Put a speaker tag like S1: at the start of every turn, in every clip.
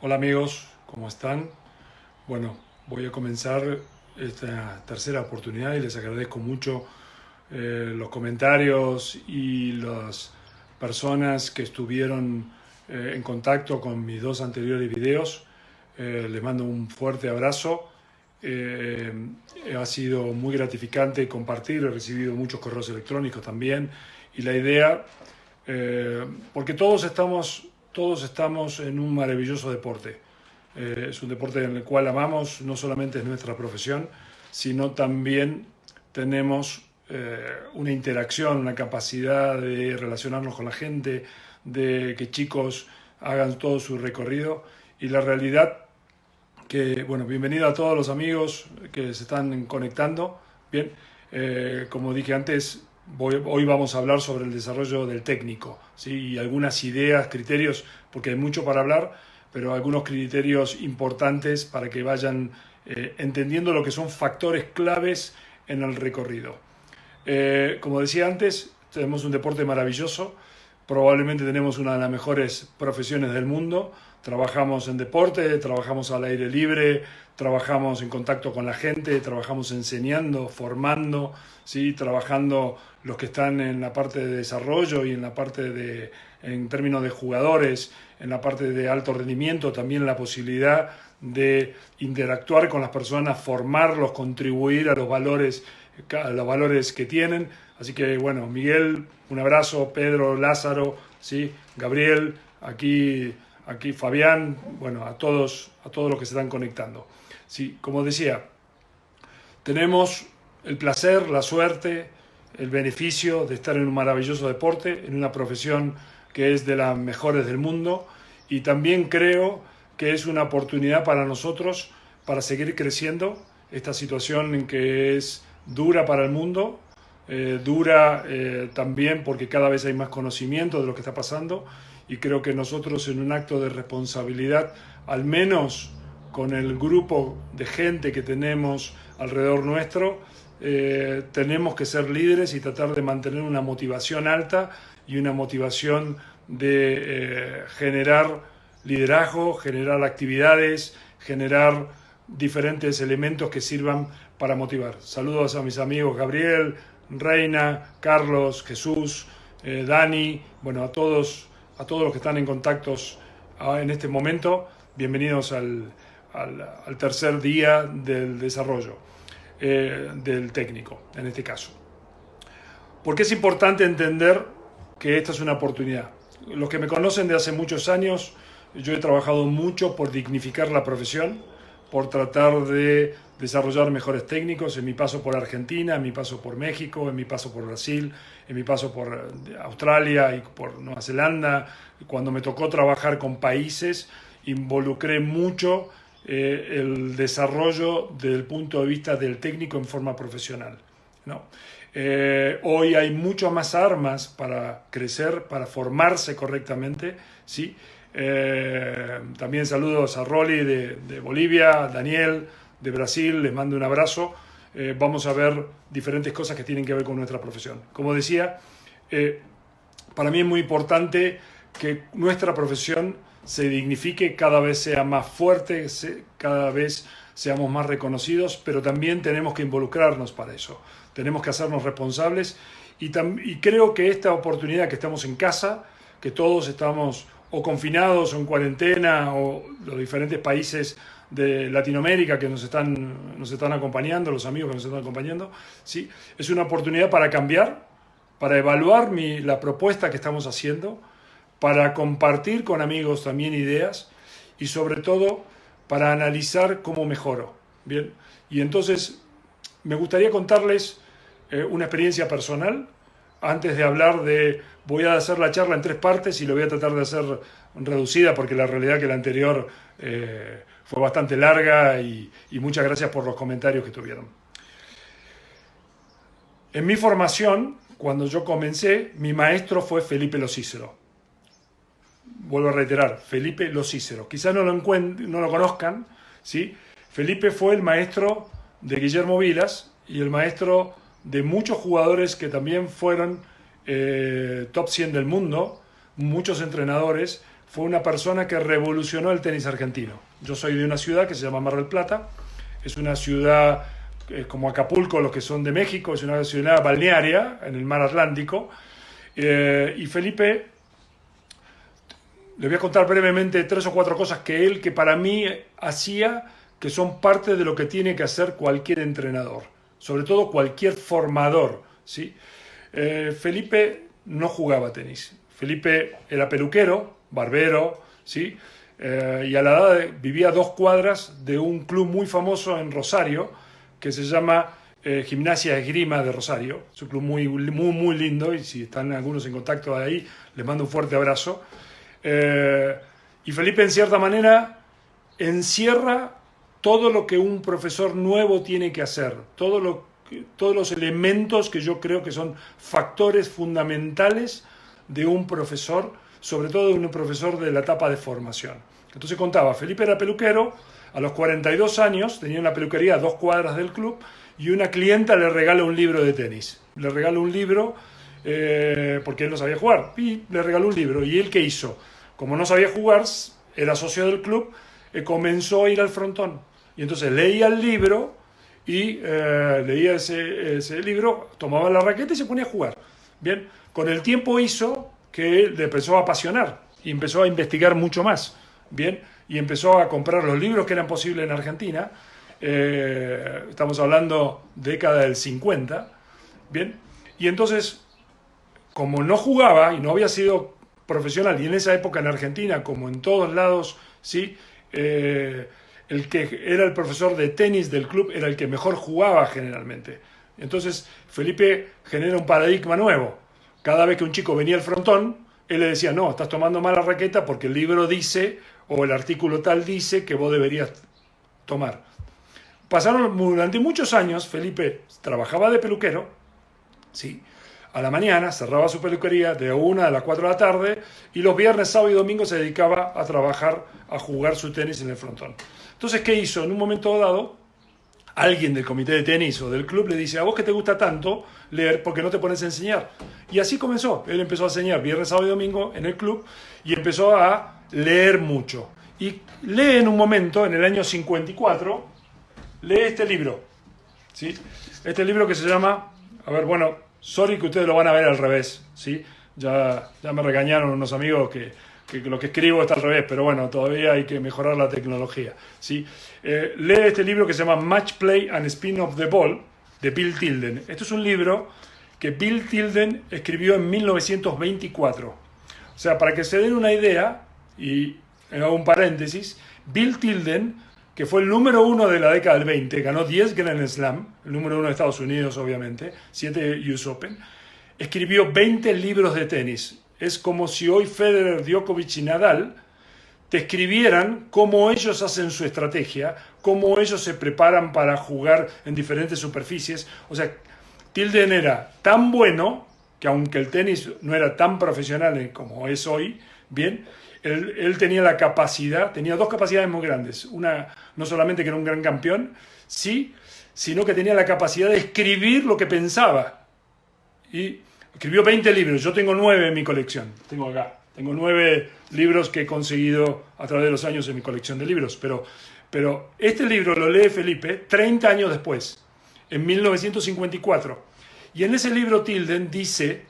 S1: Hola amigos, ¿cómo están? Bueno, voy a comenzar esta tercera oportunidad y les agradezco mucho los comentarios y las personas que estuvieron en contacto con mis dos anteriores videos. Les mando un fuerte abrazo. Eh, Ha sido muy gratificante compartir, he recibido muchos correos electrónicos también y la idea, porque todos estamos en un maravilloso deporte. Es un deporte en el cual amamos, no solamente es nuestra profesión, sino también tenemos una interacción, una capacidad de relacionarnos con la gente, de que chicos hagan todo su recorrido. Y la realidad que, bueno, bienvenido a todos los amigos que se están conectando. Bien, como dije antes, hoy vamos a hablar sobre el desarrollo del técnico, ¿sí? Y algunas ideas, criterios, porque hay mucho para hablar, pero algunos criterios importantes para que vayan entendiendo lo que son factores claves en el recorrido. Como decía antes, tenemos un deporte maravilloso, probablemente tenemos una de las mejores profesiones del mundo. Trabajamos en deporte, trabajamos al aire libre, trabajamos en contacto con la gente, trabajamos enseñando, formando, ¿sí? Trabajando los que están en la parte de desarrollo y en la parte de, en términos de jugadores, en la parte de alto rendimiento, también la posibilidad de interactuar con las personas, formarlos, contribuir a los valores que tienen. Así que bueno, Miguel, un abrazo, Pedro, Lázaro, ¿sí? Gabriel, aquí Fabián, bueno, a todos los que se están conectando. Sí, como decía, tenemos el placer, la suerte, el beneficio de estar en un maravilloso deporte, en una profesión que es de las mejores del mundo, y también creo que es una oportunidad para nosotros para seguir creciendo. Esta situación en que es dura para el mundo, dura también porque cada vez hay más conocimiento de lo que está pasando, y creo que nosotros, en un acto de responsabilidad, al menos con el grupo de gente que tenemos alrededor nuestro, tenemos que ser líderes y tratar de mantener una motivación alta y una motivación de generar liderazgo, generar actividades, generar diferentes elementos que sirvan para motivar. Saludos a mis amigos Gabriel, Reina, Carlos, Jesús, Dani, bueno, a todos los que están en contactos en este momento. Bienvenidos al tercer día del desarrollo del técnico, en este caso. Porque es importante entender que esta es una oportunidad. Los que me conocen de hace muchos años, yo he trabajado mucho por dignificar la profesión, por tratar de desarrollar mejores técnicos en mi paso por Argentina, en mi paso por México, en mi paso por Brasil, en mi paso por Australia y por Nueva Zelanda. Cuando me tocó trabajar con países, involucré mucho el desarrollo desde el punto de vista del técnico en forma profesional, ¿no? Hoy hay muchas más armas para crecer, para formarse correctamente, ¿sí? También saludos a Rolly de Bolivia, Daniel de Brasil, les mando un abrazo. Vamos a ver diferentes cosas que tienen que ver con nuestra profesión. Como decía, para mí es muy importante que nuestra profesión se dignifique, cada vez sea más fuerte, cada vez seamos más reconocidos, pero también tenemos que involucrarnos para eso. Tenemos que hacernos responsables y creo que esta oportunidad que estamos en casa, que todos estamos o confinados o en cuarentena, o los diferentes países de Latinoamérica que nos están acompañando, los amigos que nos están acompañando, ¿sí? Es una oportunidad para cambiar, para evaluar la propuesta que estamos haciendo, para compartir con amigos también ideas y sobre todo para analizar cómo mejoro. Bien, y entonces me gustaría contarles una experiencia personal antes de hablar de... Voy a hacer la charla en tres partes y lo voy a tratar de hacer reducida porque la realidad que la anterior fue bastante larga y muchas gracias por los comentarios que tuvieron. En mi formación, cuando yo comencé, mi maestro fue Felipe Lo Cícero. Vuelvo a reiterar, Felipe Lo Cícero. Quizás no lo conozcan, ¿sí? Felipe fue el maestro de Guillermo Vilas y el maestro de muchos jugadores que también fueron top 100 del mundo, muchos entrenadores fue una persona que revolucionó el tenis argentino. Yo soy de una ciudad que se llama Mar del Plata, es una ciudad como Acapulco, los que son de México, es una ciudad balnearia en el mar Atlántico, y Felipe, le voy a contar brevemente 3 o 4 cosas que para mí hacía, que son parte de lo que tiene que hacer cualquier entrenador, sobre todo cualquier formador, ¿sí? Felipe no jugaba tenis. Felipe era peluquero, barbero, ¿sí? Y a la edad vivía a 2 cuadras de un club muy famoso en Rosario que se llama Gimnasia Esgrima de Rosario. Es un club muy lindo, y si están algunos en contacto de ahí, les mando un fuerte abrazo. Y Felipe, en cierta manera, encierra todo lo que un profesor nuevo tiene que hacer, todos los elementos que yo creo que son factores fundamentales de un profesor, sobre todo de un profesor de la etapa de formación. Entonces contaba, Felipe era peluquero, a los 42 años tenía una peluquería a 2 cuadras del club, y una clienta le regala un libro de tenis. Le regala un libro porque él no sabía jugar, y le regaló un libro. ¿Y él qué hizo? Como no sabía jugar, era socio del club, comenzó a ir al frontón. Y entonces leía el libro, y leía ese libro, tomaba la raqueta y se ponía a jugar. Bien, con el tiempo hizo que le empezó a apasionar y empezó a investigar mucho más. Bien, y empezó a comprar los libros que eran posibles en Argentina. Estamos hablando década del 50. Bien, y entonces, como no jugaba y no había sido profesional, y en esa época en Argentina, como en todos lados, ¿sí? El que era el profesor de tenis del club era el que mejor jugaba generalmente. Entonces Felipe genera un paradigma nuevo. Cada vez que un chico venía al frontón, él le decía, no, estás tomando mala raqueta porque el libro dice, o el artículo tal dice, que vos deberías tomar. Pasaron durante muchos años, Felipe trabajaba de peluquero, ¿sí? A la mañana cerraba su peluquería de 1 a las 4 de la tarde, y los viernes, sábado y domingo se dedicaba a trabajar, a jugar su tenis en el frontón. Entonces, ¿qué hizo? En un momento dado, alguien del comité de tenis o del club le dice, a vos que te gusta tanto leer, ¿por qué no te pones a enseñar? Y así comenzó. Él empezó a enseñar viernes, sábado y domingo en el club, y empezó a leer mucho. Y lee en un momento, en el año 54, lee este libro, ¿sí? Este libro que se llama, sorry que ustedes lo van a ver al revés, ¿sí? Ya me regañaron unos amigos que lo que escribo está al revés, pero bueno, todavía hay que mejorar la tecnología, ¿sí? Lee este libro que se llama Match Play and Spin of the Ball, de Bill Tilden. Esto es un libro que Bill Tilden escribió en 1924. O sea, para que se den una idea, y hago un paréntesis, Bill Tilden, que fue el número 1 de la década del 20, ganó 10 Grand Slam, el número 1 de Estados Unidos, obviamente, 7 US Open, escribió 20 libros de tenis. Es como si hoy Federer, Djokovic y Nadal te escribieran cómo ellos hacen su estrategia, cómo ellos se preparan para jugar en diferentes superficies. O sea, Tilden era tan bueno que, aunque el tenis no era tan profesional como es hoy, bien, él tenía la capacidad, tenía 2 capacidades muy grandes. Una, no solamente que era un gran campeón, sí, sino que tenía la capacidad de escribir lo que pensaba. Y escribió 20 libros, yo tengo 9 en mi colección, tengo 9 libros que he conseguido a través de los años en mi colección de libros, pero este libro lo lee Felipe 30 años después, en 1954, y en ese libro Tilden dice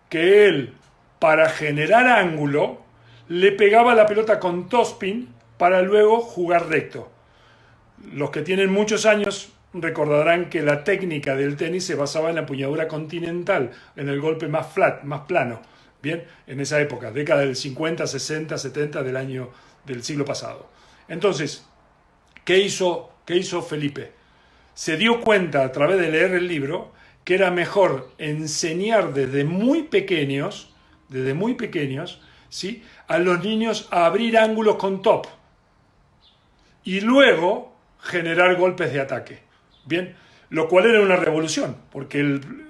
S1: que él, para generar ángulo, le pegaba la pelota con topspin para luego jugar recto. Los que tienen muchos años recordarán que la técnica del tenis se basaba en la empuñadura continental, en el golpe más flat, más plano. Bien, en esa época, década del 50, 60, 70 del siglo pasado. Entonces, ¿qué hizo Felipe? Se dio cuenta a través de leer el libro que era mejor enseñar desde muy pequeños, ¿sí?, a los niños a abrir ángulos con top y luego generar golpes de ataque. Bien, lo cual era una revolución, porque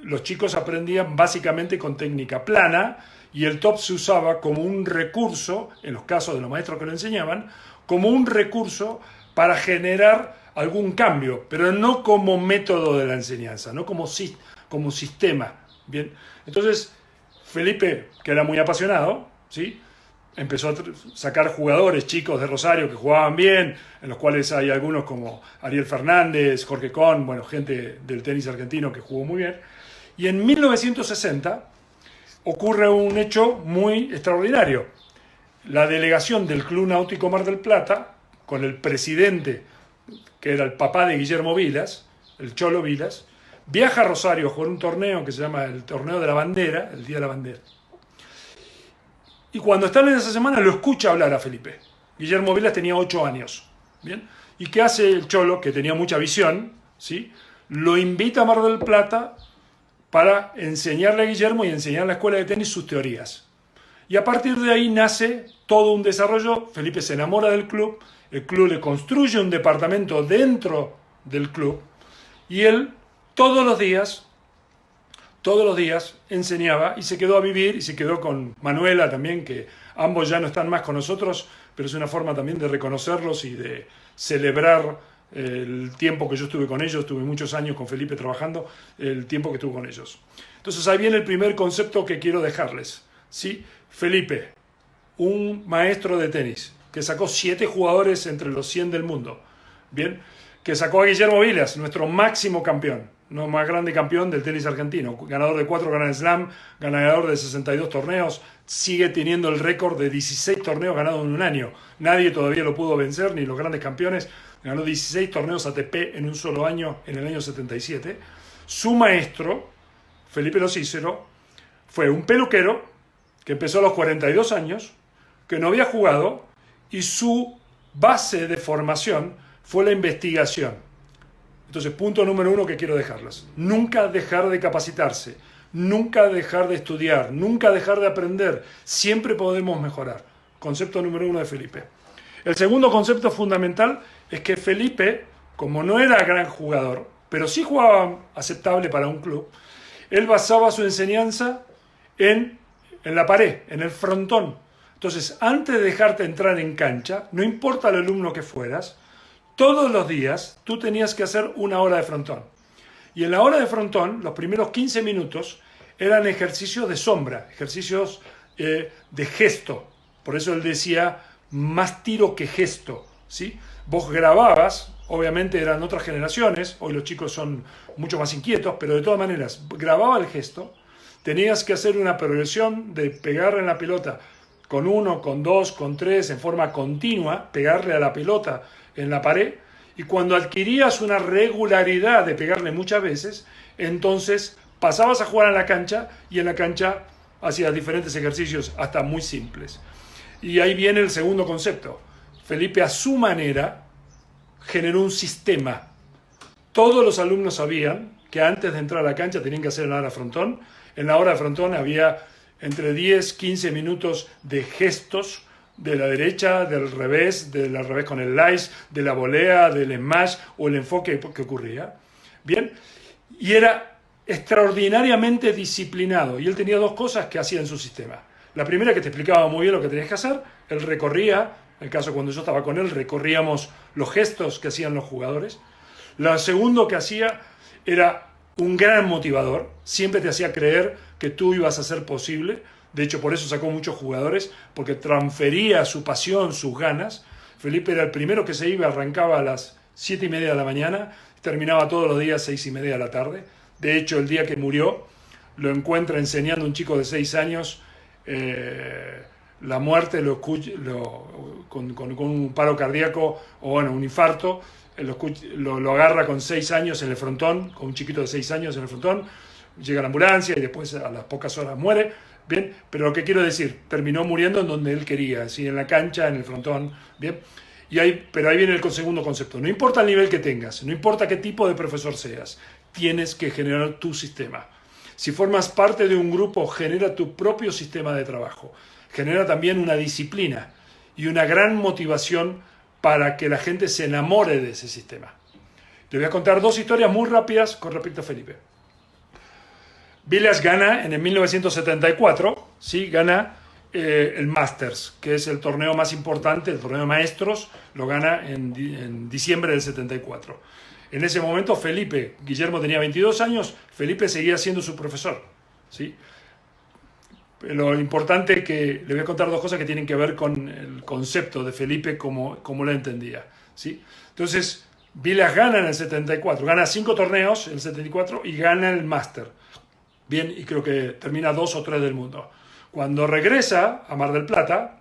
S1: los chicos aprendían básicamente con técnica plana, y el top se usaba como un recurso, en los casos de los maestros que lo enseñaban, como un recurso para generar algún cambio, pero no como método de la enseñanza, no como sistema. Bien, entonces Felipe, que era muy apasionado, ¿sí?, empezó a sacar jugadores chicos de Rosario que jugaban bien, en los cuales hay algunos como Ariel Fernández, Jorge Con, bueno, gente del tenis argentino que jugó muy bien. Y en 1960 ocurre un hecho muy extraordinario. La delegación del Club Náutico Mar del Plata, con el presidente, que era el papá de Guillermo Vilas, el Cholo Vilas, viaja a Rosario a jugar un torneo que se llama el Torneo de la Bandera, el Día de la Bandera. Y cuando están en esa semana lo escucha hablar a Felipe. Guillermo Vilas tenía 8 años. ¿Bien? ¿Y qué hace el Cholo, que tenía mucha visión? ¿Sí? Lo invita a Mar del Plata para enseñarle a Guillermo y enseñar a la escuela de tenis sus teorías. Y a partir de ahí nace todo un desarrollo. Felipe se enamora del club, el club le construye un departamento dentro del club y él todos los días enseñaba y se quedó a vivir y se quedó con Manuela también, que ambos ya no están más con nosotros, pero es una forma también de reconocerlos y de celebrar el tiempo que yo estuve con ellos. Tuve muchos años con Felipe trabajando, el tiempo que estuve con ellos. Entonces ahí viene el primer concepto que quiero dejarles, ¿sí? Felipe, un maestro de tenis que sacó 7 jugadores entre los 100 del mundo, ¿bien? Que sacó a Guillermo Vilas, nuestro máximo campeón, no más grande campeón del tenis argentino, ganador de 4 Grand Slam, ganador de 62 torneos, sigue teniendo el récord de 16 torneos ganados en un año. Nadie todavía lo pudo vencer, ni los grandes campeones. Ganó 16 torneos ATP en un solo año, en el año 77. Su maestro, Felipe Lo Cícero, fue un peluquero que empezó a los 42 años, que no había jugado, y su base de formación fue la investigación. Entonces, punto número 1 que quiero dejarles. Nunca dejar de capacitarse, nunca dejar de estudiar, nunca dejar de aprender. Siempre podemos mejorar. Concepto número 1 de Felipe. El segundo concepto fundamental es que Felipe, como no era gran jugador, pero sí jugaba aceptable para un club, él basaba su enseñanza en la pared, en el frontón. Entonces, antes de dejarte entrar en cancha, no importa el alumno que fueras, todos los días tú tenías que hacer 1 hora de frontón. Y en la hora de frontón, los primeros 15 minutos eran ejercicios de sombra, ejercicios de gesto. Por eso él decía, más tiro que gesto, ¿sí? Vos grababas, obviamente eran otras generaciones, hoy los chicos son mucho más inquietos, pero de todas maneras, grababa el gesto, tenías que hacer una progresión de pegar en la pelota con 1, con 2, con 3, en forma continua, pegarle a la pelota en la pared, y cuando adquirías una regularidad de pegarle muchas veces, entonces pasabas a jugar en la cancha, y en la cancha hacías diferentes ejercicios hasta muy simples. Y ahí viene el segundo concepto. Felipe, a su manera, generó un sistema. Todos los alumnos sabían que antes de entrar a la cancha tenían que hacer la hora de frontón. En la hora de frontón había entre 10, 15 minutos de gestos de la derecha, del revés con el slice, de la volea, del smash o el enfoque que ocurría. Bien, y era extraordinariamente disciplinado. Y él tenía 2 cosas que hacía en su sistema. La primera, que te explicaba muy bien lo que tenías que hacer. Él recorría, en el caso cuando yo estaba con él, recorríamos los gestos que hacían los jugadores. Lo segundo que hacía era un gran motivador. Siempre te hacía creer que tú ibas a ser posible. De hecho, por eso sacó muchos jugadores, porque transfería su pasión, sus ganas. Felipe era el primero que se iba, arrancaba a las 7:30 de la mañana, terminaba todos los días 6:30 de la tarde. De hecho, el día que murió, lo encuentra enseñando a un chico de 6 años la muerte, con un paro cardíaco o bueno, un infarto. Lo agarra con 6 años en el frontón, con un chiquito de 6 años en el frontón. Llega la ambulancia y después a las pocas horas muere. Bien, pero lo que quiero decir, terminó muriendo en donde él quería, ¿sí? En la cancha, en el frontón. Bien, pero ahí viene el segundo concepto. No importa el nivel que tengas, no importa qué tipo de profesor seas, tienes que generar tu sistema. Si formas parte de un grupo, genera tu propio sistema de trabajo. Genera también una disciplina y una gran motivación para que la gente se enamore de ese sistema. Te voy a contar 2 historias muy rápidas con respecto a Felipe. Vilas gana en el 1974, ¿sí? Gana el Masters, que es el torneo más importante, el torneo de maestros, lo gana en diciembre del 74. En ese momento Guillermo tenía 22 años, Felipe seguía siendo su profesor, ¿sí? lo importante que le voy a contar dos cosas que tienen que ver con el concepto de Felipe como lo entendía, ¿sí? Entonces, Vilas gana en el 74, gana 5 torneos en el 74 y gana el Máster. Bien, y creo que termina 2 o 3 del mundo. Cuando regresa a Mar del Plata,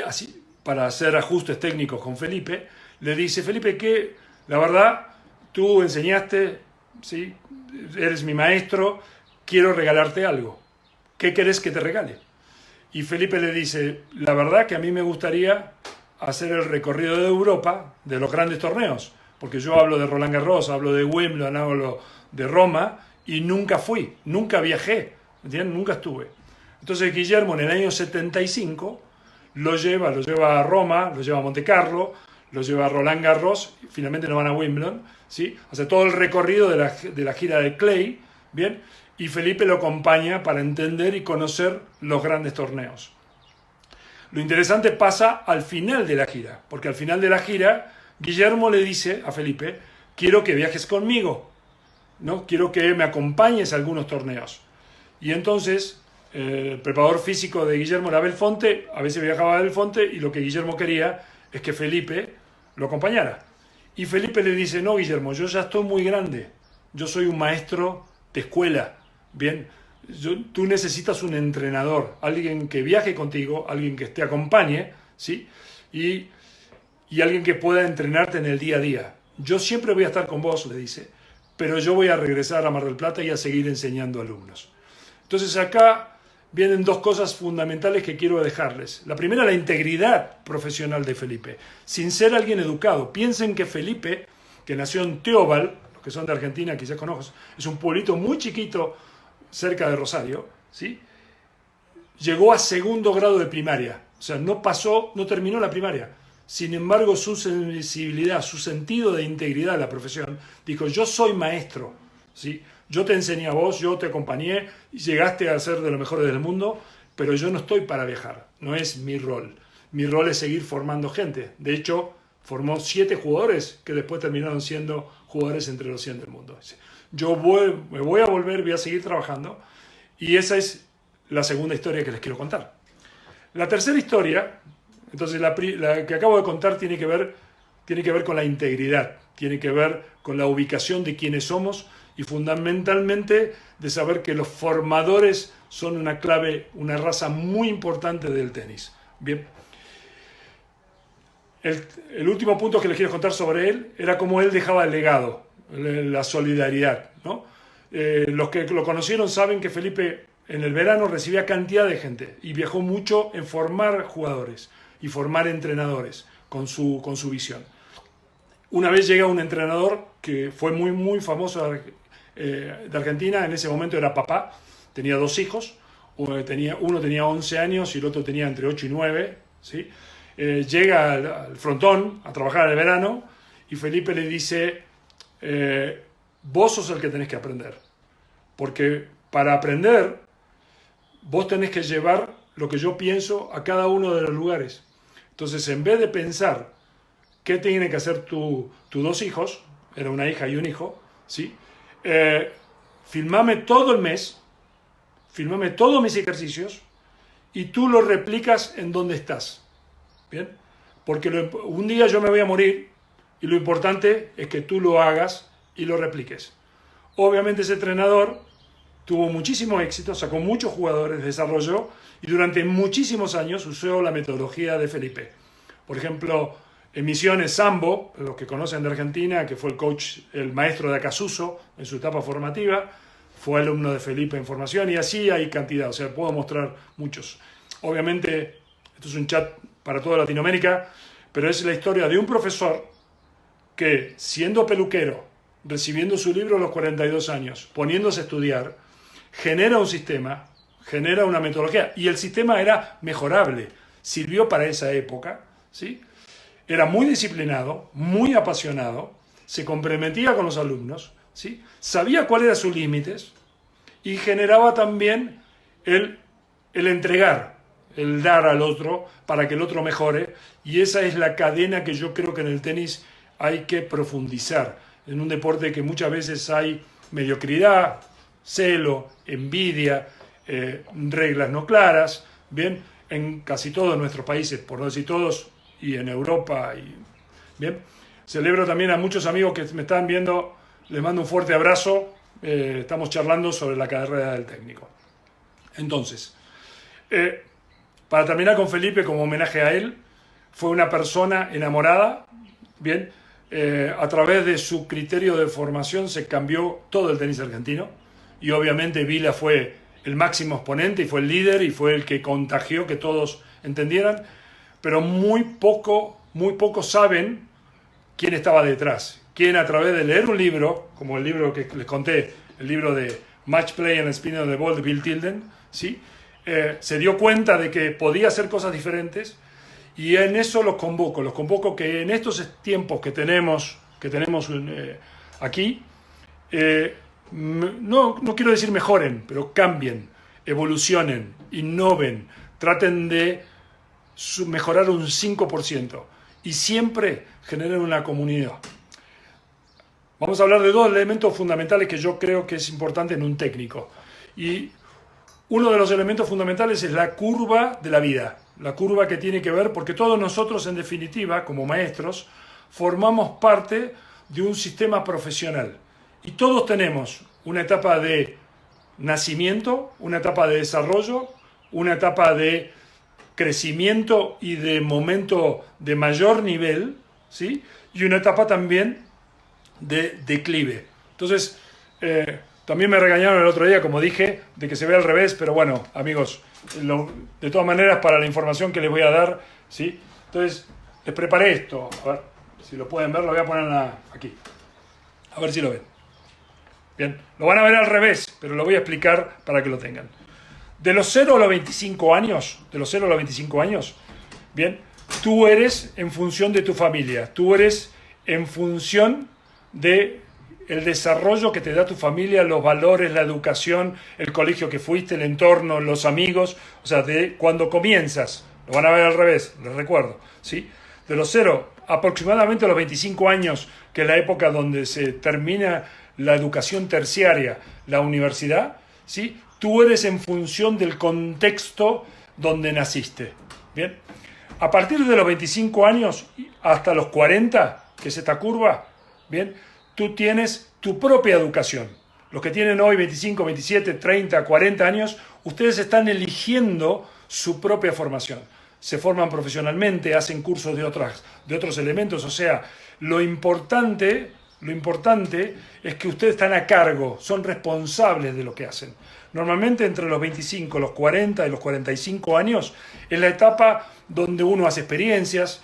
S1: así, para hacer ajustes técnicos con Felipe, le dice, Felipe, que la verdad, tú enseñaste, ¿sí? Eres mi maestro, quiero regalarte algo. ¿Qué querés que te regale? Y Felipe le dice, la verdad que a mí me gustaría hacer el recorrido de Europa, de los grandes torneos, porque yo hablo de Roland Garros, hablo de Wimbledon, hablo de Roma, y nunca fui, nunca viajé, ¿entiendes? Nunca estuve. Entonces Guillermo en el año 75 lo lleva a Roma, lo lleva a Monte Carlo, lo lleva a Roland Garros, y finalmente no van a Wimbledon, ¿sí? Hace todo el recorrido de la gira de Clay, ¿bien? Y Felipe lo acompaña para entender y conocer los grandes torneos. Lo interesante pasa al final de la gira, porque al final de la gira Guillermo le dice a Felipe, quiero que viajes conmigo, ¿no? Quiero que me acompañes a algunos torneos. Y entonces el preparador físico de Guillermo era Belfonte, a veces viajaba a Belfonte y lo que Guillermo quería es que Felipe lo acompañara. Y Felipe le dice, no Guillermo, yo ya estoy muy grande, yo soy un maestro de escuela, bien, tú necesitas un entrenador, alguien que viaje contigo, alguien que te acompañe, ¿sí? Y alguien que pueda entrenarte en el día a día. Yo siempre voy a estar con vos, le dice, pero yo voy a regresar a Mar del Plata y a seguir enseñando alumnos. Entonces acá vienen dos cosas fundamentales que quiero dejarles. La primera, la integridad profesional de Felipe, sin ser alguien educado. Piensen que Felipe, que nació en Teobal, los que son de Argentina quizás conozcan, es un pueblito muy chiquito cerca de Rosario, ¿sí? Llegó a segundo grado de primaria, o sea, no terminó la primaria. Sin embargo, su sensibilidad, su sentido de integridad de la profesión, dijo, yo soy maestro, ¿sí? Yo te enseñé a vos, yo te acompañé, y llegaste a ser de los mejores del mundo, pero yo no estoy para viajar, no es mi rol. Mi rol es seguir formando gente. De hecho, formó 7 jugadores que después terminaron siendo jugadores entre los 100 del mundo. Me voy a volver, voy a seguir trabajando, y esa es la segunda historia que les quiero contar. La tercera historia, entonces la que acabo de contar tiene que ver con la integridad, tiene que ver con la ubicación de quiénes somos y fundamentalmente de saber que los formadores son una clave, una raza muy importante del tenis. Bien. El último punto que les quiero contar sobre él era cómo él dejaba el legado, la solidaridad, ¿no? Los que lo conocieron saben que Felipe en el verano recibía cantidad de gente y viajó mucho en formar jugadores y formar entrenadores con su visión. Una vez llega un entrenador que fue muy, muy famoso de Argentina, en ese momento era papá, tenía 2 hijos, uno tenía 11 años y el otro tenía entre 8 y 9, ¿sí? Llega al frontón a trabajar en el verano y Felipe le dice, vos sos el que tenés que aprender, porque para aprender vos tenés que llevar lo que yo pienso a cada uno de los lugares. Entonces, en vez de pensar qué tienen que hacer tus 2 hijos, era una hija y un hijo, ¿sí? Filmame todo el mes, filmame todos mis ejercicios y tú los replicas en donde estás. ¿Bien? Porque un día yo me voy a morir y lo importante es que tú lo hagas y lo repliques. Obviamente ese entrenador tuvo muchísimo éxito, sacó muchos jugadores, desarrolló y durante muchísimos años usó la metodología de Felipe. Por ejemplo, en Misiones Sambo, los que conocen de Argentina, que fue el maestro de Acasuso en su etapa formativa, fue alumno de Felipe en formación y así hay cantidad, o sea, puedo mostrar muchos. Obviamente, esto es un chat para toda Latinoamérica, pero es la historia de un profesor que, siendo peluquero, recibiendo su libro a los 42 años, poniéndose a estudiar, genera un sistema, genera una metodología, y el sistema era mejorable, sirvió para esa época, ¿sí? Era muy disciplinado, muy apasionado, se comprometía con los alumnos, ¿sí? Sabía cuáles eran sus límites y generaba también el entregar, el dar al otro para que el otro mejore, y esa es la cadena que yo creo que en el tenis hay que profundizar, en un deporte que muchas veces hay mediocridad, celo, envidia, reglas no claras, bien, en casi todos nuestros países, por no decir todos, y en Europa, y bien. Celebro también a muchos amigos que me están viendo, les mando un fuerte abrazo, estamos charlando sobre la carrera del técnico. Entonces, para terminar con Felipe, como homenaje a él, fue una persona enamorada, bien, a través de su criterio de formación se cambió todo el tenis argentino y obviamente Vila fue el máximo exponente y fue el líder y fue el que contagió que todos entendieran, pero muy poco saben quién estaba detrás, quién a través de leer un libro, como el libro que les conté, el libro de Match Play and Spin of the Ball de Bill Tilden, ¿sí? Se dio cuenta de que podía hacer cosas diferentes y en eso los convoco que en estos tiempos que tenemos aquí, no quiero decir mejoren, pero cambien, evolucionen, innoven, traten de mejorar un 5% y siempre generen una comunidad. Vamos a hablar de dos elementos fundamentales que yo creo que es importante en un técnico. Y uno de los elementos fundamentales es la curva de la vida, la curva que tiene que ver, porque todos nosotros en definitiva, como maestros, formamos parte de un sistema profesional. Y todos tenemos una etapa de nacimiento, una etapa de desarrollo, una etapa de crecimiento y de momento de mayor nivel, ¿sí? Y una etapa también de declive. Entonces, también me regañaron el otro día, como dije, de que se ve al revés, pero bueno, amigos, de todas maneras, para la información que les voy a dar, ¿sí? Entonces, les preparé esto. A ver, si lo pueden ver, lo voy a poner aquí. A ver si lo ven. Bien, lo van a ver al revés, pero lo voy a explicar para que lo tengan. De los 0 a los 25 años, bien, tú eres en función de tu familia, tú eres en función de el desarrollo que te da tu familia, los valores, la educación, el colegio que fuiste, el entorno, los amigos, o sea, de cuando comienzas, lo van a ver al revés, les recuerdo, ¿sí? De los 0 aproximadamente a los 25 años, que es la época donde se termina la educación terciaria, la universidad, ¿sí? Tú eres en función del contexto donde naciste, ¿bien? A partir de los 25 años hasta los 40, que es esta curva, ¿bien? Tú tienes tu propia educación. Los que tienen hoy 25, 27, 30, 40 años, ustedes están eligiendo su propia formación. Se forman profesionalmente, hacen cursos de otros elementos. O sea, lo importante es que ustedes están a cargo, son responsables de lo que hacen. Normalmente entre los 25, los 40 y los 45 años es la etapa donde uno hace experiencias.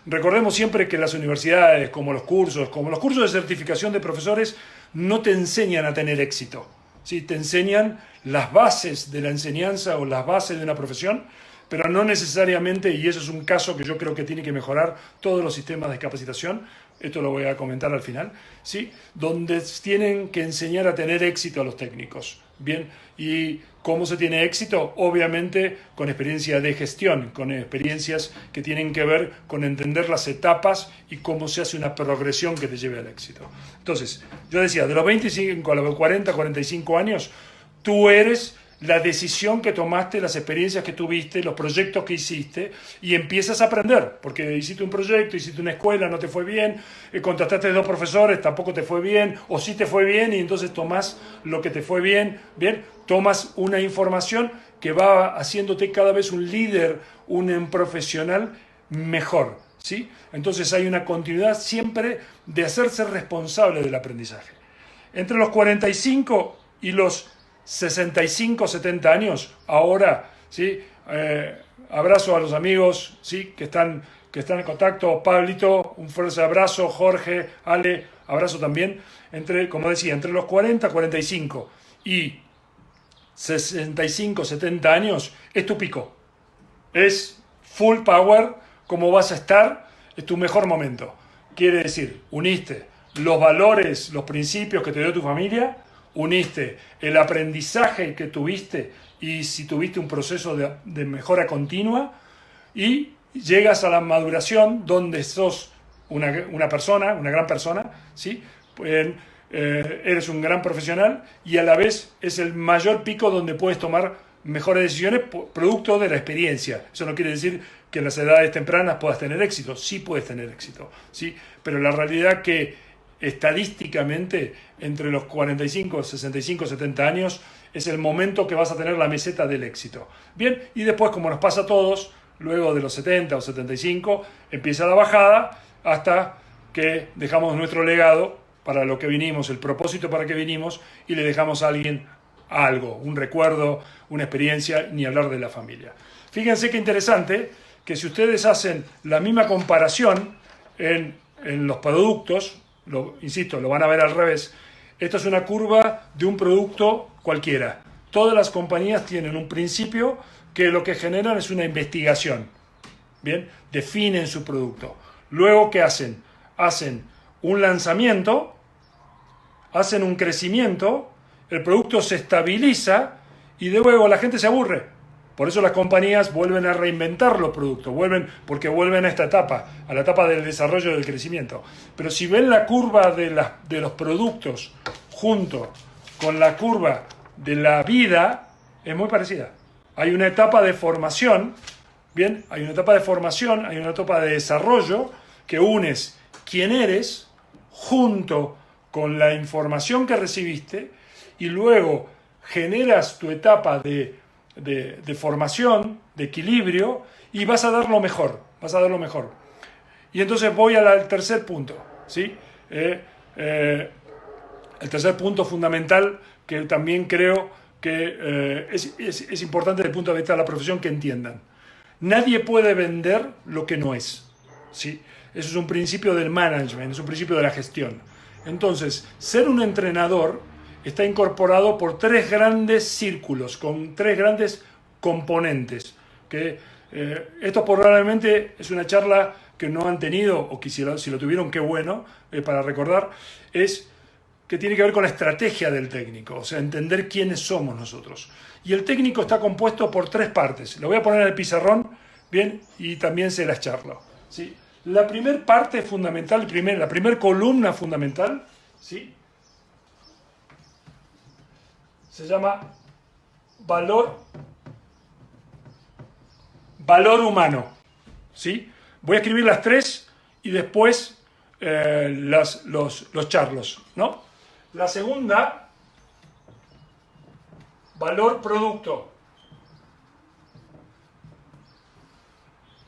S1: Recordemos siempre que las universidades, como los cursos de certificación de profesores, no te enseñan a tener éxito, ¿sí? Te enseñan las bases de la enseñanza o las bases de una profesión, pero no necesariamente, y eso es un caso que yo creo que tiene que mejorar todos los sistemas de capacitación, esto lo voy a comentar al final, ¿sí? Donde tienen que enseñar a tener éxito a los técnicos. Bien, ¿y cómo se tiene éxito? Obviamente con experiencia de gestión, con experiencias que tienen que ver con entender las etapas y cómo se hace una progresión que te lleve al éxito. Entonces, yo decía, de los 25 a los 40, 45 años, tú eres la decisión que tomaste, las experiencias que tuviste, los proyectos que hiciste y empiezas a aprender, porque hiciste un proyecto, hiciste una escuela, no te fue bien, contrataste 2 profesores, tampoco te fue bien, o sí te fue bien y entonces tomás lo que te fue bien, tomas una información que va haciéndote cada vez un líder, un profesional mejor, ¿sí? Entonces hay una continuidad siempre de hacerse responsable del aprendizaje. Entre los 45 y los 65, 70 años, ahora, ¿sí? Abrazo a los amigos, ¿sí? que están en contacto. Pablito, un fuerte abrazo. Jorge, Ale, abrazo también. Como decía, entre los 40, 45 y 65, 70 años, es tu pico. Es full power, como vas a estar, es tu mejor momento. Quiere decir, uniste los valores, los principios que te dio tu familia, uniste el aprendizaje que tuviste y si tuviste un proceso de mejora continua y llegas a la maduración donde sos una persona, una gran persona, ¿sí? eres un gran profesional y a la vez es el mayor pico donde puedes tomar mejores decisiones producto de la experiencia. Eso no quiere decir que en las edades tempranas puedas tener éxito. Sí puedes tener éxito, ¿sí? Pero la realidad que estadísticamente entre los 45, 65, 70 años es el momento que vas a tener la meseta del éxito. Bien, y después, como nos pasa a todos, luego de los 70 o 75 empieza la bajada hasta que dejamos nuestro legado para lo que vinimos, el propósito para que vinimos, y le dejamos a alguien algo, un recuerdo, una experiencia, ni hablar de la familia. Fíjense qué interesante que si ustedes hacen la misma comparación en los productos, insisto, lo van a ver al revés, esto es una curva de un producto cualquiera. Todas las compañías tienen un principio que lo que generan es una investigación. Bien, definen su producto. Luego, ¿qué hacen? Hacen un lanzamiento, hacen un crecimiento, el producto se estabiliza y luego la gente se aburre. Por eso las compañías vuelven a reinventar los productos, porque vuelven a esta etapa, a la etapa del desarrollo y del crecimiento. Pero si ven la curva de los productos junto con la curva de la vida, es muy parecida. Hay una etapa de formación, bien, hay una etapa de desarrollo que unes quién eres junto con la información que recibiste y luego generas tu etapa de formación, de equilibrio y vas a dar lo mejor, Y entonces voy al tercer punto, ¿sí? El tercer punto fundamental que también creo que es importante desde el punto de vista de la profesión que entiendan. Nadie puede vender lo que no es, ¿sí? Eso es un principio del management, es un principio de la gestión. Entonces, ser un entrenador está incorporado por tres grandes círculos, con tres grandes componentes. Esto probablemente es una charla que no han tenido, o que si lo tuvieron, qué bueno, para recordar, es que tiene que ver con la estrategia del técnico, o sea, entender quiénes somos nosotros. Y el técnico está compuesto por tres partes. Lo voy a poner en el pizarrón, bien, y también se las charlo, ¿sí? La primera parte fundamental, la primera columna fundamental, ¿sí?, se llama valor humano, ¿sí? Voy a escribir las tres y después los charlos, ¿no? La segunda, valor producto.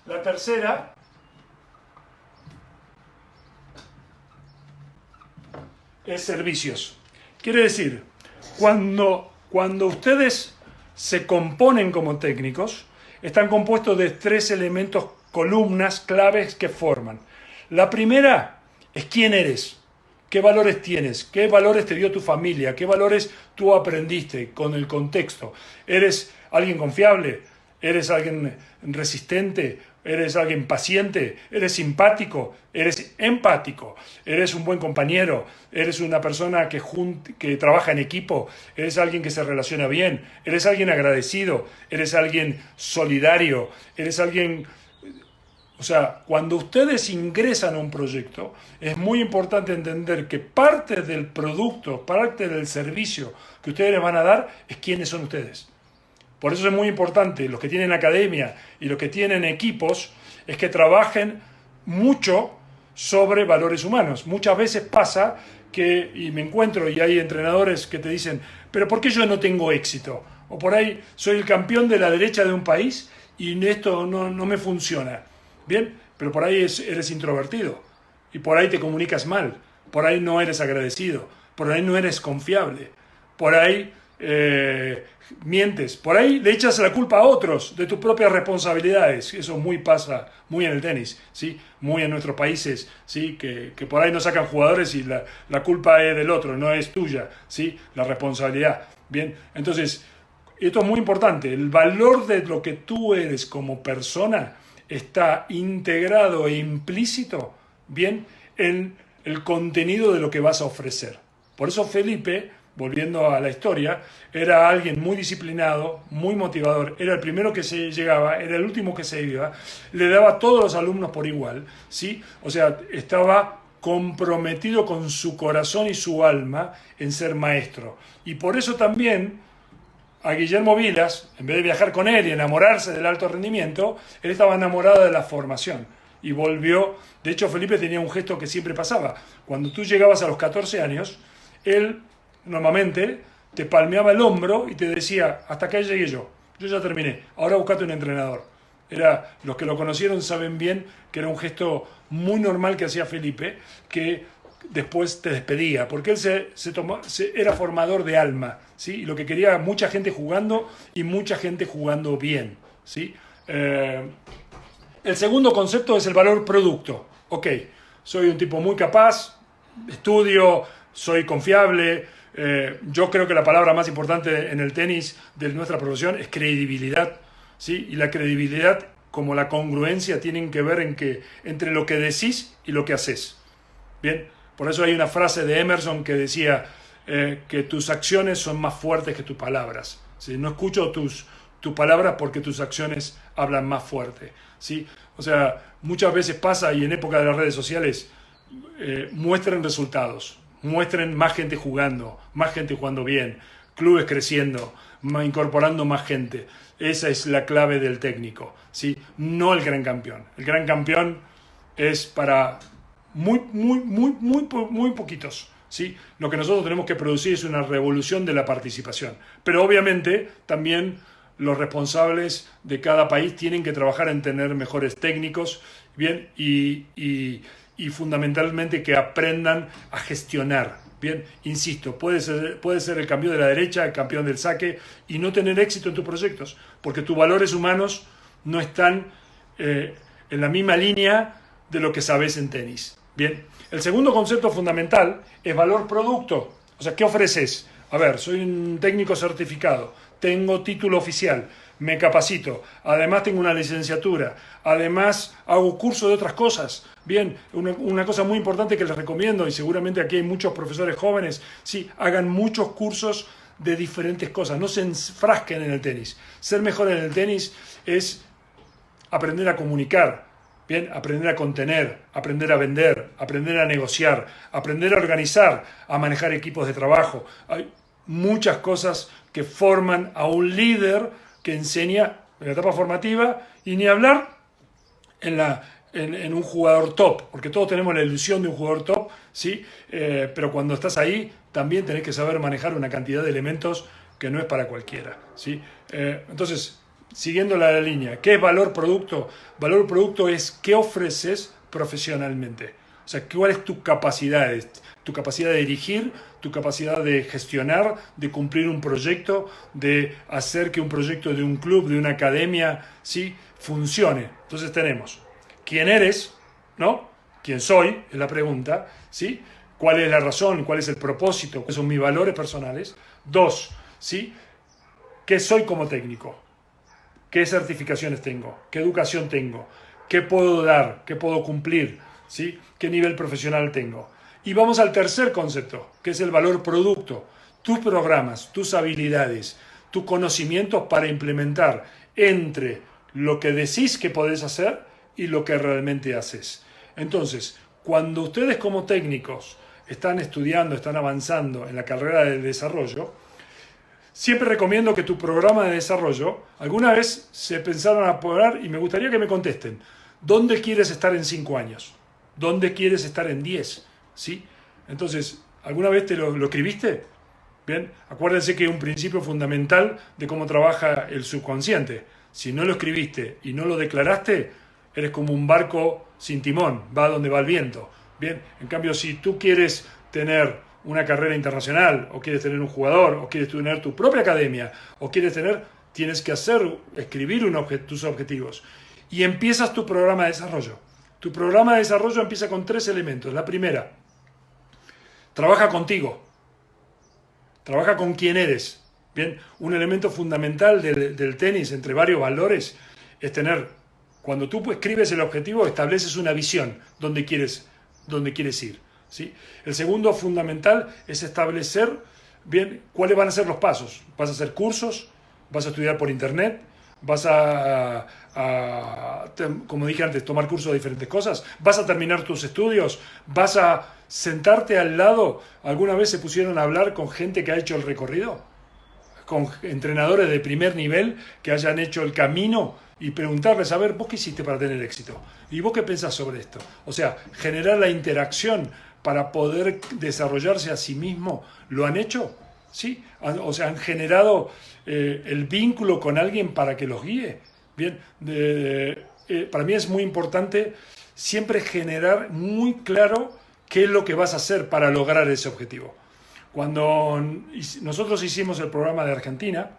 S1: La tercera, es servicios. Quiere decir, cuando ustedes se componen como técnicos, están compuestos de tres elementos, columnas claves que forman. La primera es quién eres, qué valores tienes, qué valores te dio tu familia, qué valores tú aprendiste con el contexto. ¿Eres alguien confiable? ¿Eres alguien resistente? ¿Eres alguien paciente? ¿Eres simpático? ¿Eres empático? ¿Eres un buen compañero? ¿Eres una persona que trabaja en equipo? ¿Eres alguien que se relaciona bien? ¿Eres alguien agradecido? ¿Eres alguien solidario? ¿Eres alguien...? O sea, cuando ustedes ingresan a un proyecto, es muy importante entender que parte del producto, parte del servicio que ustedes les van a dar es quiénes son ustedes. Por eso es muy importante, los que tienen academia y los que tienen equipos, es que trabajen mucho sobre valores humanos. Muchas veces pasa que, y me encuentro, y hay entrenadores que te dicen, pero ¿por qué yo no tengo éxito? O por ahí soy el campeón de la derecha de un país y esto no me funciona. Bien, pero por ahí eres introvertido y por ahí te comunicas mal, por ahí no eres agradecido, por ahí no eres confiable, por ahí mientes, por ahí le echas la culpa a otros de tus propias responsabilidades. Eso pasa muy en el tenis, ¿sí? Muy en nuestros países, ¿sí? Que por ahí no sacan jugadores y la culpa es del otro, no es tuya, ¿sí? La responsabilidad. Bien, entonces, esto es muy importante. El valor de lo que tú eres como persona está integrado e implícito, bien, en el contenido de lo que vas a ofrecer. Por eso Felipe, volviendo a la historia, era alguien muy disciplinado, muy motivador, era el primero que se llegaba, era el último que se iba, le daba a todos los alumnos por igual, ¿sí? O sea, estaba comprometido con su corazón y su alma en ser maestro. Y por eso también a Guillermo Vilas, en vez de viajar con él y enamorarse del alto rendimiento, él estaba enamorado de la formación y volvió. De hecho, Felipe tenía un gesto que siempre pasaba. Cuando tú llegabas a los 14 años, él normalmente te palmeaba el hombro y te decía, hasta acá llegué yo ya terminé, ahora buscate un entrenador. Los que lo conocieron saben bien que era un gesto muy normal que hacía Felipe, que después te despedía, porque él era formador de alma, ¿sí? Y lo que quería, mucha gente jugando y mucha gente jugando bien, ¿sí? El segundo concepto es el valor producto. Ok, soy un tipo muy capaz, estudio, soy confiable. Yo creo que la palabra más importante en el tenis de nuestra profesión es credibilidad, ¿sí? Y la credibilidad como la congruencia tienen que ver entre lo que decís y lo que haces. Bien, por eso hay una frase de Emerson que decía que tus acciones son más fuertes que tus palabras. ¿Sí? No escucho tus palabras porque tus acciones hablan más fuerte. ¿Sí? O sea, muchas veces pasa, y en época de las redes sociales, muestren resultados, muestren más gente jugando bien, clubes creciendo, incorporando más gente. Esa es la clave del técnico, ¿sí? No el gran campeón. El gran campeón es para muy poquitos, ¿sí? Lo que nosotros tenemos que producir es una revolución de la participación. Pero obviamente también los responsables de cada país tienen que trabajar en tener mejores técnicos, bien, y fundamentalmente que aprendan a gestionar. Bien, insisto, puede ser el campeón de la derecha, el campeón del saque y no tener éxito en tus proyectos, porque tus valores humanos no están en la misma línea de lo que sabes en tenis. Bien, el segundo concepto fundamental es valor producto. O sea, ¿qué ofreces? A ver, soy un técnico certificado, tengo título oficial, me capacito, además tengo una licenciatura, además hago curso de otras cosas. Bien, una cosa muy importante que les recomiendo, y seguramente aquí hay muchos profesores jóvenes, sí, hagan muchos cursos de diferentes cosas, no se enfrasquen en el tenis. Ser mejor en el tenis es aprender a comunicar, bien, aprender a contener, aprender a vender, aprender a negociar, aprender a organizar, a manejar equipos de trabajo. Hay muchas cosas que forman a un líder que enseña en la etapa formativa y ni hablar en un jugador top, porque todos tenemos la ilusión de un jugador top, ¿sí? Pero cuando estás ahí también tenés que saber manejar una cantidad de elementos que no es para cualquiera, ¿sí? Entonces, siguiendo la línea, ¿qué es valor producto? Valor producto es qué ofreces profesionalmente. O sea, cuál es tu capacidad de dirigir, tu capacidad de gestionar, de cumplir un proyecto, de hacer que un proyecto de un club, de una academia, ¿sí?, funcione. Entonces tenemos quién eres, ¿no? ¿Quién soy? Es la pregunta, ¿sí? ¿Cuál es la razón? ¿Cuál es el propósito? ¿Cuáles son mis valores personales? Dos, ¿sí? ¿Qué soy como técnico? ¿Qué certificaciones tengo? ¿Qué educación tengo? ¿Qué puedo dar? ¿Qué puedo cumplir? ¿Sí? ¿Qué nivel profesional tengo? Y vamos al tercer concepto, que es el valor producto. Tus programas, tus habilidades, tus conocimientos para implementar entre lo que decís que podés hacer y lo que realmente haces. Entonces, cuando ustedes como técnicos están estudiando, están avanzando en la carrera de desarrollo, siempre recomiendo que tu programa de desarrollo, alguna vez se pensaron a poner, y me gustaría que me contesten, ¿dónde quieres estar en 5 años? ¿Dónde quieres estar en 10? ¿Sí? Entonces, ¿alguna vez te lo escribiste? Bien, acuérdense que es un principio fundamental de cómo trabaja el subconsciente. Si no lo escribiste y no lo declaraste, eres como un barco sin timón, va donde va el viento. Bien, en cambio, si tú quieres tener una carrera internacional, o quieres tener un jugador, o quieres tener tu propia academia, o tienes que escribir tus objetivos. Y empiezas tu programa de desarrollo. Tu programa de desarrollo empieza con 3 elementos. La primera, trabaja contigo. Trabaja con quién eres. Bien, un elemento fundamental del tenis, entre varios valores, es tener, cuando tú escribes el objetivo, estableces una visión donde quieres ir. ¿Sí? El segundo fundamental es establecer bien cuáles van a ser los pasos. ¿Vas a hacer cursos? ¿Vas a estudiar por internet? vas como dije antes, tomar cursos de diferentes cosas, vas a terminar tus estudios, vas a sentarte al lado. ¿Alguna vez se pusieron a hablar con gente que ha hecho el recorrido? Con entrenadores de primer nivel que hayan hecho el camino y preguntarles, a ver, ¿vos qué hiciste para tener éxito? ¿Y vos qué pensás sobre esto? O sea, generar la interacción para poder desarrollarse a sí mismo. ¿Lo han hecho? ¿Sí? O sea, han generado el vínculo con alguien para que los guíe. Bien, para mí es muy importante siempre generar muy claro qué es lo que vas a hacer para lograr ese objetivo. Cuando nosotros hicimos el programa de Argentina,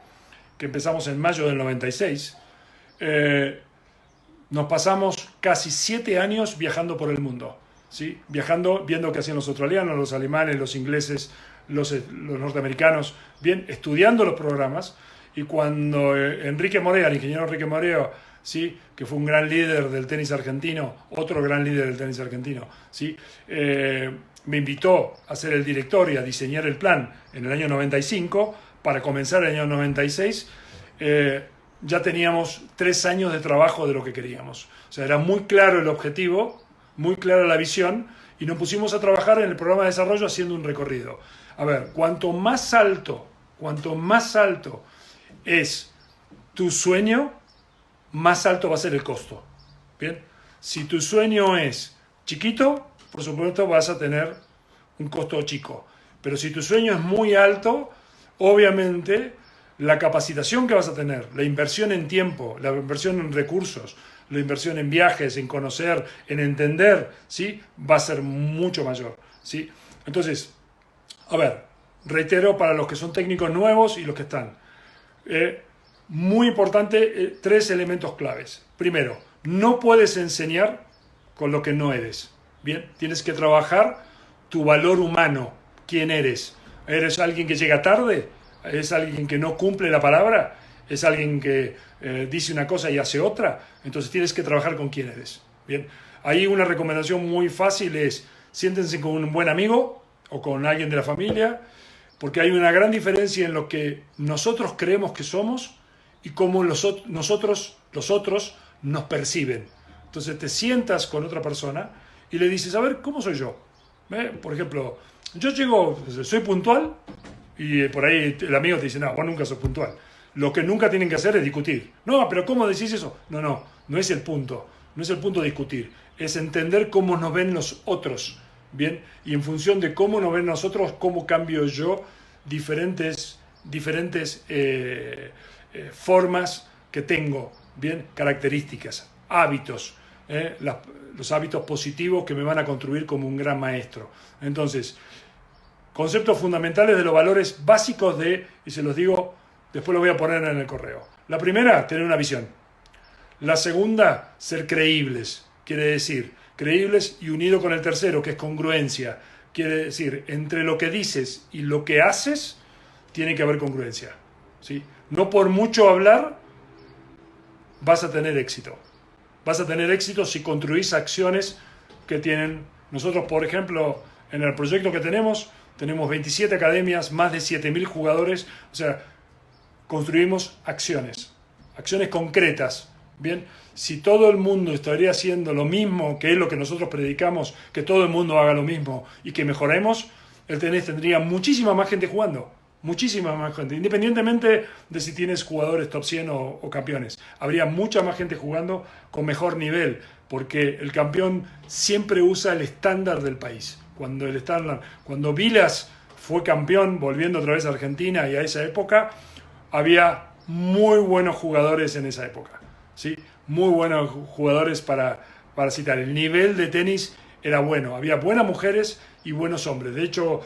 S1: que empezamos en mayo del 96, nos pasamos casi 7 años viajando por el mundo, ¿sí? Viajando, viendo qué hacían los australianos, los alemanes, los ingleses, los norteamericanos, bien, estudiando los programas. Y cuando Enrique Morea, el ingeniero Enrique Morea, ¿sí?, que fue un gran líder del tenis argentino, otro gran líder del tenis argentino, ¿sí?, me invitó a ser el director y a diseñar el plan en el año 95, para comenzar el año 96, ya teníamos 3 años de trabajo de lo que queríamos. O sea, era muy claro el objetivo, muy clara la visión, y nos pusimos a trabajar en el programa de desarrollo haciendo un recorrido. A ver, cuanto más alto es tu sueño, más alto va a ser el costo. Bien, si tu sueño es chiquito, por supuesto vas a tener un costo chico. Pero si tu sueño es muy alto, obviamente la capacitación que vas a tener, la inversión en tiempo, la inversión en recursos, la inversión en viajes, en conocer, en entender, ¿sí?, va a ser mucho mayor, ¿sí? Entonces, a ver, reitero para los que son técnicos nuevos y los que están. Muy importante, 3 elementos claves. Primero, no puedes enseñar con lo que no eres. Bien, tienes que trabajar tu valor humano. ¿Quién eres? ¿Eres alguien que llega tarde? ¿Es alguien que no cumple la palabra? ¿Es alguien que dice una cosa y hace otra? Entonces tienes que trabajar con quién eres. Bien, ahí una recomendación muy fácil es: siéntense con un buen amigo o con alguien de la familia, porque hay una gran diferencia en lo que nosotros creemos que somos y cómo los otros nos perciben. Entonces te sientas con otra persona y le dices, a ver, ¿cómo soy yo? Por ejemplo, yo llego, soy puntual, y por ahí el amigo te dice, no, vos nunca sos puntual. Lo que nunca tienen que hacer es discutir. No, pero ¿cómo decís eso? No es el punto. No es el punto discutir. Es entender cómo nos ven los otros. Bien, y en función de cómo nos ven nosotros, cómo cambio yo diferentes formas que tengo, bien, características, hábitos, los hábitos positivos que me van a construir como un gran maestro. Entonces, conceptos fundamentales de los valores básicos y se los digo, después lo voy a poner en el correo. La primera, tener una visión. La segunda, ser creíbles. Quiere decir, creíbles y unido con el tercero, que es congruencia. Quiere decir, entre lo que dices y lo que haces, tiene que haber congruencia, ¿sí? No por mucho hablar vas a tener éxito. Vas a tener éxito si construís acciones que tienen. Nosotros, por ejemplo, en el proyecto que tenemos 27 academias, más de 7.000 jugadores. O sea, construimos acciones concretas. Bien, si todo el mundo estaría haciendo lo mismo, que es lo que nosotros predicamos, que todo el mundo haga lo mismo y que mejoremos, el tenis tendría muchísima más gente jugando. Muchísima más gente, independientemente de si tienes jugadores top 100 o campeones. Habría mucha más gente jugando con mejor nivel, porque el campeón siempre usa el estándar del país. Cuando Vilas fue campeón, volviendo otra vez a Argentina y a esa época, había muy buenos jugadores en esa época, ¿sí? Muy buenos jugadores para citar. El nivel de tenis era bueno, había buenas mujeres y buenos hombres. De hecho,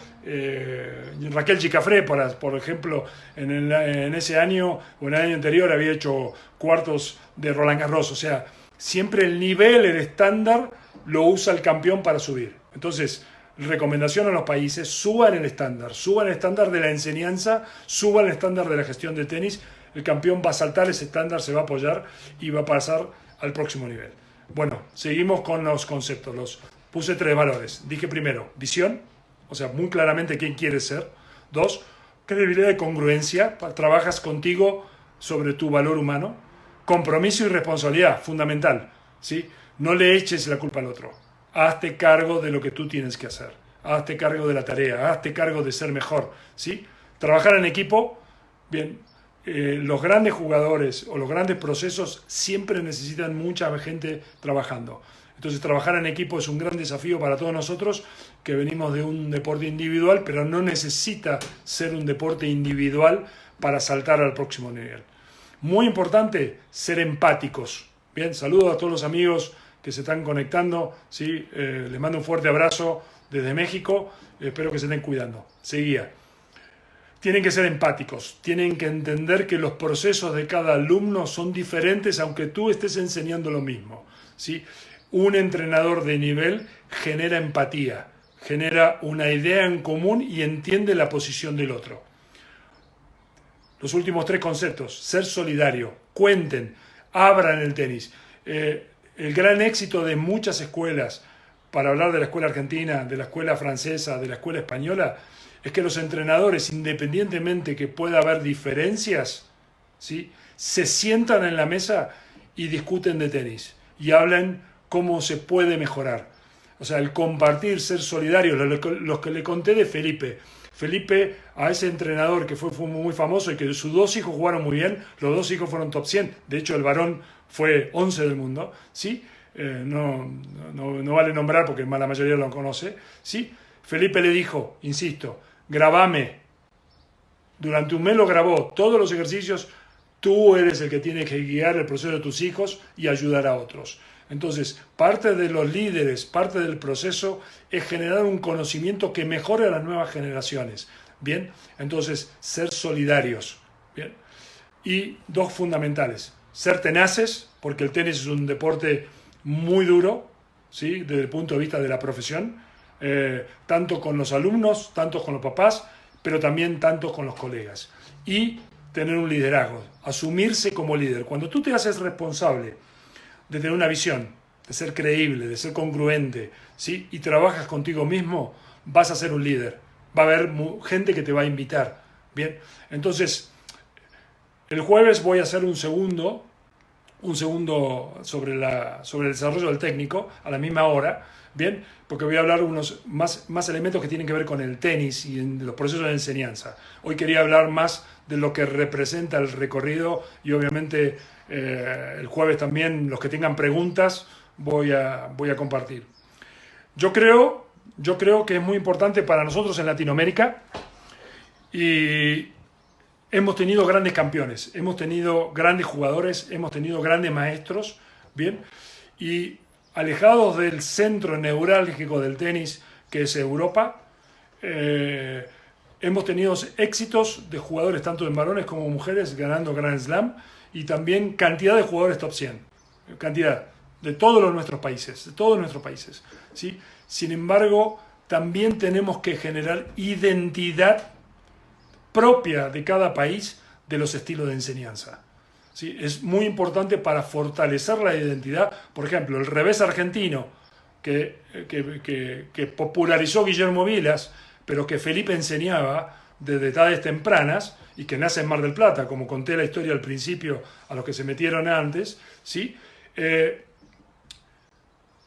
S1: Raquel Chicafré, por ejemplo, en ese año o en el año anterior había hecho cuartos de Roland Garros. O sea, siempre el nivel, el estándar, lo usa el campeón para subir. Entonces, recomendación a los países: suban el estándar de la enseñanza, suban el estándar de la gestión de tenis. El campeón va a saltar ese estándar, se va a apoyar y va a pasar al próximo nivel. Bueno, seguimos con los conceptos. Puse 3 valores. Dije primero, visión, o sea, muy claramente quién quieres ser. 2, credibilidad y congruencia. Trabajas contigo sobre tu valor humano. Compromiso y responsabilidad, fundamental, ¿sí? No le eches la culpa al otro. Hazte cargo de lo que tú tienes que hacer. Hazte cargo de la tarea, hazte cargo de ser mejor, ¿sí? Trabajar en equipo, bien, los grandes jugadores o los grandes procesos siempre necesitan mucha gente trabajando. Entonces trabajar en equipo es un gran desafío para todos nosotros que venimos de un deporte individual, pero no necesita ser un deporte individual para saltar al próximo nivel. Muy importante, ser empáticos. Bien, saludos a todos los amigos que se están conectando, ¿sí? Les mando un fuerte abrazo desde México, espero que se estén cuidando. Seguía. Tienen que ser empáticos, tienen que entender que los procesos de cada alumno son diferentes aunque tú estés enseñando lo mismo, ¿sí? Un entrenador de nivel genera empatía, genera una idea en común y entiende la posición del otro. Los últimos 3 conceptos: ser solidario, cuenten, abran el tenis. El gran éxito de muchas escuelas, para hablar de la escuela argentina, de la escuela francesa, de la escuela española, es que los entrenadores, independientemente que pueda haber diferencias, ¿sí?, se sientan en la mesa y discuten de tenis y hablan cómo se puede mejorar. O sea, el compartir, ser solidario, los que le conté de Felipe. Felipe, a ese entrenador que fue muy famoso y que sus 2 hijos jugaron muy bien, los 2 hijos fueron top 100, de hecho el varón fue 11 del mundo, ¿sí? No vale nombrar porque la mayoría lo conoce, ¿sí? Felipe le dijo, insisto, grabame. Durante un mes lo grabó, todos los ejercicios, tú eres el que tiene que guiar el proceso de tus hijos y ayudar a otros. Entonces, parte de los líderes, parte del proceso es generar un conocimiento que mejore a las nuevas generaciones. Bien, entonces, ser solidarios. Bien, y 2 fundamentales: ser tenaces, porque el tenis es un deporte muy duro, ¿sí?, desde el punto de vista de la profesión, tanto con los alumnos, tanto con los papás, pero también tanto con los colegas. Y tener un liderazgo, asumirse como líder. Cuando tú te haces responsable de tener una visión, de ser creíble, de ser congruente, ¿sí?, y trabajas contigo mismo, vas a ser un líder. Va a haber gente que te va a invitar. Bien, entonces, el jueves voy a hacer un segundo sobre el desarrollo del técnico a la misma hora, bien, porque voy a hablar unos más elementos que tienen que ver con el tenis y en los procesos de enseñanza. Hoy quería hablar más de lo que representa el recorrido y obviamente el jueves también los que tengan preguntas voy a compartir. Yo creo que es muy importante para nosotros en Latinoamérica y hemos tenido grandes campeones, hemos tenido grandes jugadores, hemos tenido grandes maestros, bien, y alejados del centro neurálgico del tenis, que es Europa, hemos tenido éxitos de jugadores tanto en varones como mujeres ganando Grand Slam y también cantidad de jugadores top 100, cantidad de todos nuestros países, ¿sí? Sin embargo, también tenemos que generar identidad propia de cada país de los estilos de enseñanza. ¿Sí? Es muy importante para fortalecer la identidad. Por ejemplo, el revés argentino que popularizó Guillermo Vilas, pero que Felipe enseñaba desde edades tempranas y que nace en Mar del Plata, como conté la historia al principio a los que se metieron antes, ¿sí?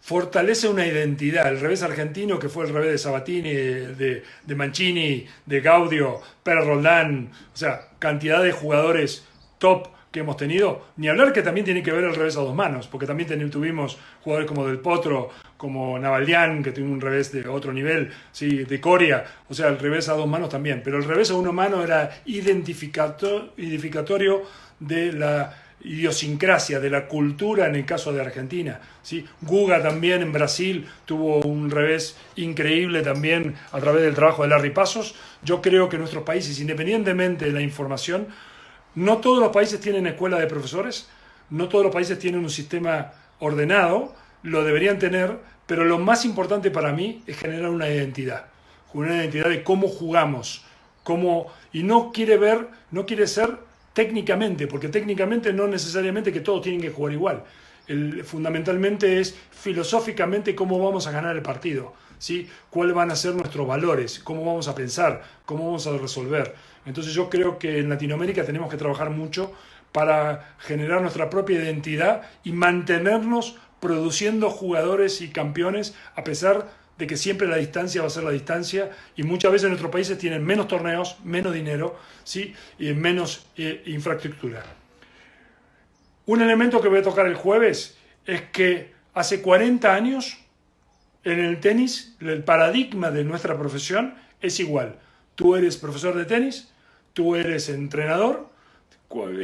S1: Fortalece una identidad. El revés argentino, que fue el revés de Sabatini, de Mancini, de Gaudio, Pérez Roldán, o sea, cantidad de jugadores top que hemos tenido. Ni hablar que también tiene que ver el revés a 2 manos, porque también tuvimos jugadores como Del Potro, como Navalian, que tuvo un revés de otro nivel, ¿sí?, de Coria, o sea, el revés a 2 manos también. Pero el revés a 1 mano era identificatorio de la idiosincrasia, de la cultura en el caso de Argentina, ¿sí? Guga también en Brasil tuvo un revés increíble también a través del trabajo de Larry Pasos. Yo creo que nuestros países, independientemente de la información, no todos los países tienen escuela de profesores, no todos los países tienen un sistema ordenado, lo deberían tener, pero lo más importante para mí es generar una identidad de cómo jugamos, y no quiere ser técnicamente, porque técnicamente no necesariamente que todos tienen que jugar igual. Fundamentalmente es filosóficamente cómo vamos a ganar el partido, ¿sí? Cuáles van a ser nuestros valores, cómo vamos a pensar, cómo vamos a resolver. Entonces yo creo que en Latinoamérica tenemos que trabajar mucho para generar nuestra propia identidad y mantenernos produciendo jugadores y campeones a pesar de que siempre la distancia va a ser la distancia y muchas veces nuestros países tienen menos torneos, menos dinero, ¿sí? Y menos infraestructura. Un elemento que voy a tocar el jueves es que hace 40 años en el tenis el paradigma de nuestra profesión es igual. Tú eres profesor de tenis, tú eres entrenador,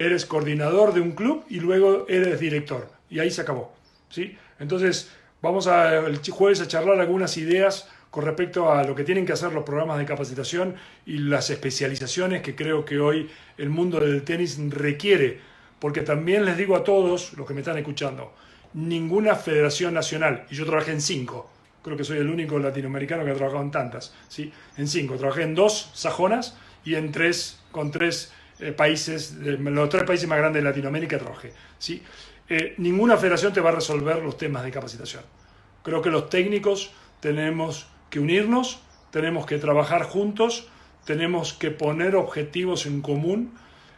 S1: eres coordinador de un club y luego eres director. Y ahí se acabó, ¿sí? Entonces, vamos el jueves a charlar algunas ideas con respecto a lo que tienen que hacer los programas de capacitación y las especializaciones que creo que hoy el mundo del tenis requiere. Porque también les digo a todos los que me están escuchando, ninguna federación nacional, y yo trabajé en 5, creo que soy el único latinoamericano que ha trabajado en tantas, ¿sí? En 5, trabajé en 2 sajonas y en 3, con 3 países, los 3 países más grandes de Latinoamérica trabajé, ¿sí? Ninguna federación te va a resolver los temas de capacitación. Creo que los técnicos tenemos que unirnos, tenemos que trabajar juntos, tenemos que poner objetivos en común,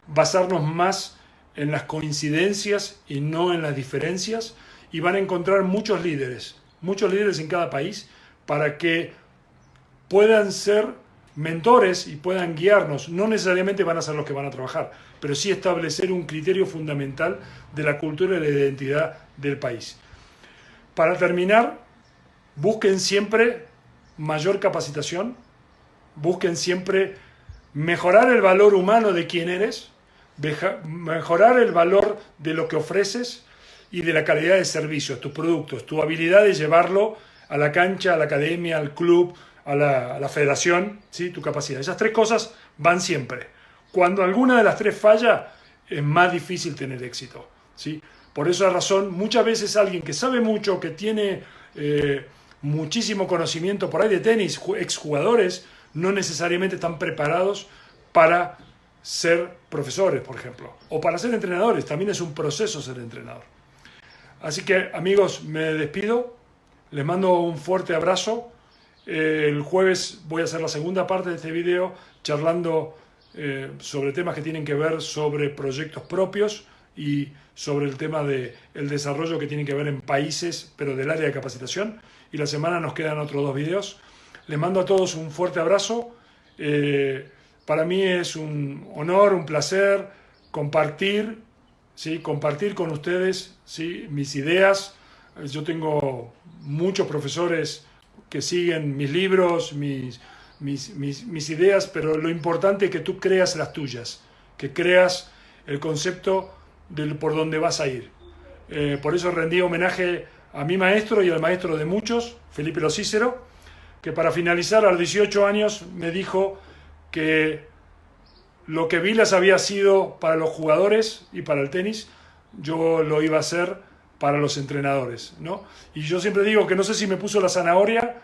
S1: basarnos más en las coincidencias y no en las diferencias, y van a encontrar muchos líderes en cada país para que puedan ser mentores y puedan guiarnos. No necesariamente van a ser los que van a trabajar, pero sí establecer un criterio fundamental de la cultura y la identidad del país. Para terminar, busquen siempre mayor capacitación, busquen siempre mejorar el valor humano de quién eres, mejorar el valor de lo que ofreces y de la calidad de servicios, tus productos, tu habilidad de llevarlo a la cancha, a la academia, al club, a la federación, ¿sí? Tu capacidad. Esas 3 cosas van siempre. Cuando alguna de las 3 falla, es más difícil tener éxito, ¿sí? Por esa razón, muchas veces alguien que sabe mucho, que tiene muchísimo conocimiento por ahí de tenis, exjugadores, no necesariamente están preparados para ser profesores, por ejemplo, o para ser entrenadores. También es un proceso ser entrenador. Así que, amigos, me despido. Les mando un fuerte abrazo. El jueves voy a hacer la segunda parte de este video charlando sobre temas que tienen que ver sobre proyectos propios y sobre el tema del desarrollo que tiene que ver en países, pero del área de capacitación. Y la semana nos quedan otros 2 videos. Les mando a todos un fuerte abrazo. Para mí es un honor, un placer compartir, ¿sí? Compartir con ustedes, ¿sí? Mis ideas. Yo tengo muchos profesores que siguen mis libros, mis ideas, pero lo importante es que tú creas las tuyas, que creas el concepto por donde vas a ir. Por eso rendí homenaje a mi maestro y al maestro de muchos, Felipe Lo Cícero, que para finalizar a los 18 años me dijo que lo que Vilas había sido para los jugadores y para el tenis, yo lo iba a hacer para los entrenadores, ¿no? Y yo siempre digo que no sé si me puso la zanahoria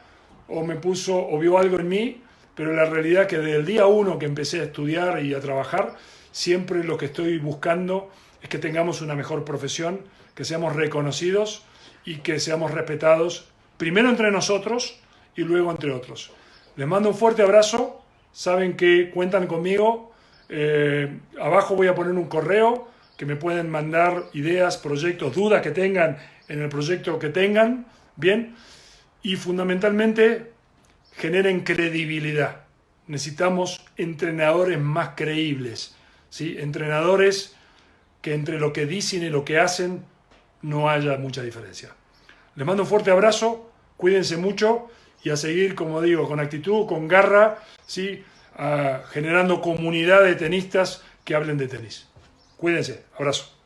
S1: o vio algo en mí, pero la realidad es que desde el día 1 que empecé a estudiar y a trabajar, siempre lo que estoy buscando es que tengamos una mejor profesión, que seamos reconocidos y que seamos respetados, primero entre nosotros y luego entre otros. Les mando un fuerte abrazo, saben que cuentan conmigo, abajo voy a poner un correo que me pueden mandar ideas, proyectos, dudas que tengan en el proyecto que tengan, bien, y fundamentalmente generen credibilidad. Necesitamos entrenadores más creíbles, ¿sí? Entrenadores que entre lo que dicen y lo que hacen no haya mucha diferencia. Les mando un fuerte abrazo, cuídense mucho y a seguir, como digo, con actitud, con garra, ¿sí? Generando comunidad de tenistas que hablen de tenis. Cuídense, abrazo.